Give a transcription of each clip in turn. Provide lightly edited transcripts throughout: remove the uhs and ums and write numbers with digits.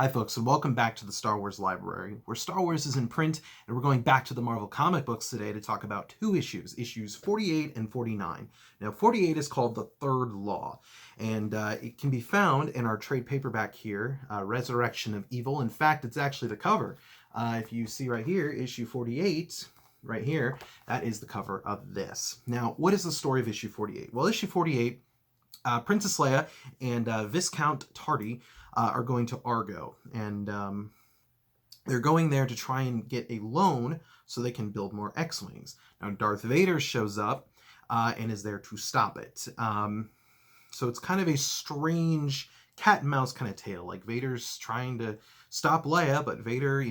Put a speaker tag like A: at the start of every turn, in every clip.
A: Hi folks, and welcome back to the Star Wars Library, where Star Wars is in print, and we're going back to the Marvel comic books today to talk about two issues 48 and 49. Now, 48 is called The Third Law, and it can be found in our trade paperback here, Resurrection of Evil. In fact, it's actually the cover. If you see right here, issue 48, right here, that is the cover of this. Now, what is the story of issue 48? Well, issue 48, Princess Leia and Viscount Tardy are going to Argo, and they're going there to try and get a loan so they can build more X-Wings. Now, Darth Vader shows up and is there to stop it. So it's kind of a strange cat and mouse kind of tale. Like, Vader's trying to stop Leia, but Vader,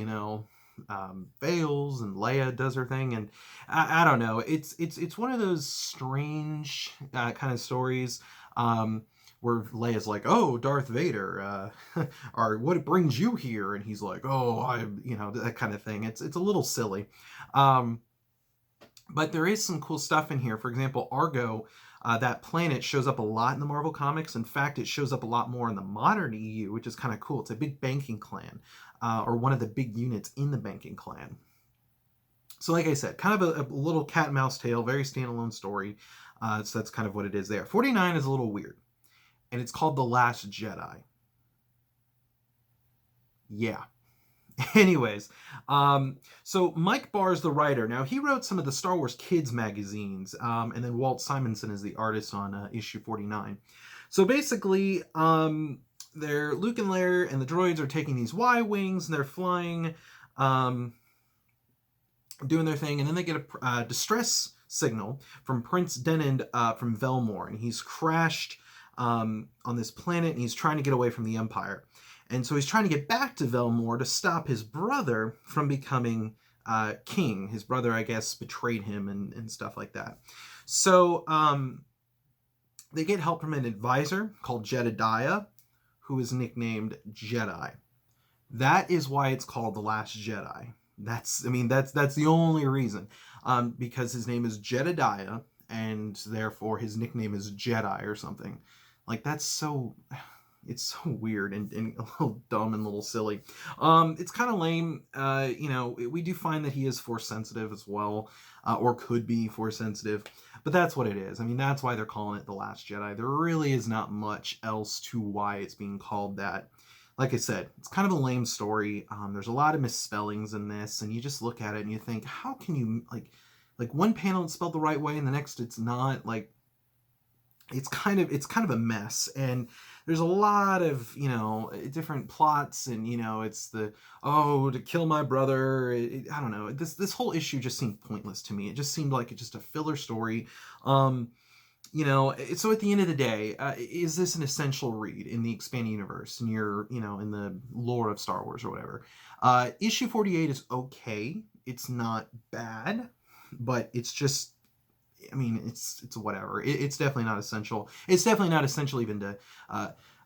A: fails, and Leia does her thing, and I don't know. It's one of those strange kind of stories. Where Leia's like, "Oh, Darth Vader, or what brings you here?" And he's like, "Oh, that kind of thing." It's a little silly, but there is some cool stuff in here. For example, Argo, that planet shows up a lot in the Marvel comics. In fact, it shows up a lot more in the modern EU, which is kind of cool. It's a big banking clan, or one of the big units in the banking clan. So like I said, kind of a little cat and mouse tale, very standalone story. So that's kind of what it is there. 49 is a little weird, and it's called The Last Jedi. Yeah. Anyways, so Mike Barr is the writer. Now, he wrote some of the Star Wars Kids magazines, and then Walt Simonson is the artist on issue 49. So basically, they're Luke and Leia and the droids are taking these Y-wings, and they're flying, doing their thing, and then they get a distress signal from Prince Denend from Velmore, and he's crashed on this planet, and he's trying to get away from the Empire. And so he's trying to get back to Velmore to stop his brother from becoming king. His brother, I guess, betrayed him and stuff like that. So they get help from an advisor called Jedediah, who is nicknamed Jedi. That is why it's called The Last Jedi. That's the only reason, because his name is Jedediah, and therefore his nickname is Jedi or something. Like, it's so weird and a little dumb and a little silly. It's kind of lame. We do find that he is force sensitive as well, or could be force sensitive, but that's what it is. I mean, that's why they're calling it The Last Jedi. There really is not much else to why it's being called that. Like I said, it's kind of a lame story. There's a lot of misspellings in this, and you just look at it and you think, how can you, like one panel it's spelled the right way and the next it's not? Like, it's kind of a mess, and there's a lot of different plots, and it's to kill my brother. I don't know. This whole issue just seemed pointless to me. It just seemed like it's just a filler story. So at the end of the day, is this an essential read in the expanding universe, and you're, in the lore of Star Wars or whatever? Issue 48 is okay. It's not bad, but it's just, it's whatever. It's definitely not essential. It's definitely not essential even to,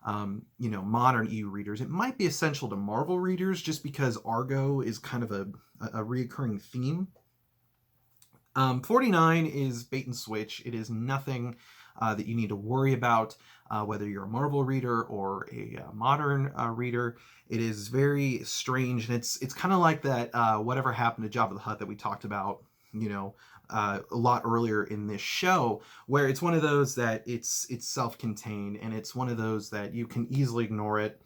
A: modern EU readers. It might be essential to Marvel readers just because Argo is kind of a reoccurring theme. 49 is bait and switch. It is nothing that you need to worry about, whether you're a Marvel reader or a modern reader. It is very strange, and it's kind of like that Whatever Happened to Jabba the Hutt that we talked about, a lot earlier in this show, where it's one of those that it's self-contained, and it's one of those that you can easily ignore it,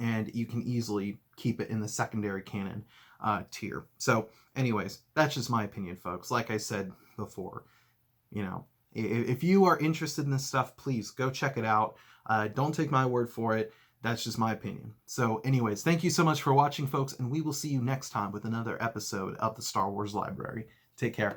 A: and you can easily keep it in the secondary canon tier. So anyways, that's just my opinion, folks. Like I said before, if you are interested in this stuff, please go check it out. Don't take my word for it. That's just my opinion. So anyways, thank you so much for watching, folks, and we will see you next time with another episode of the Star Wars Library. Take care.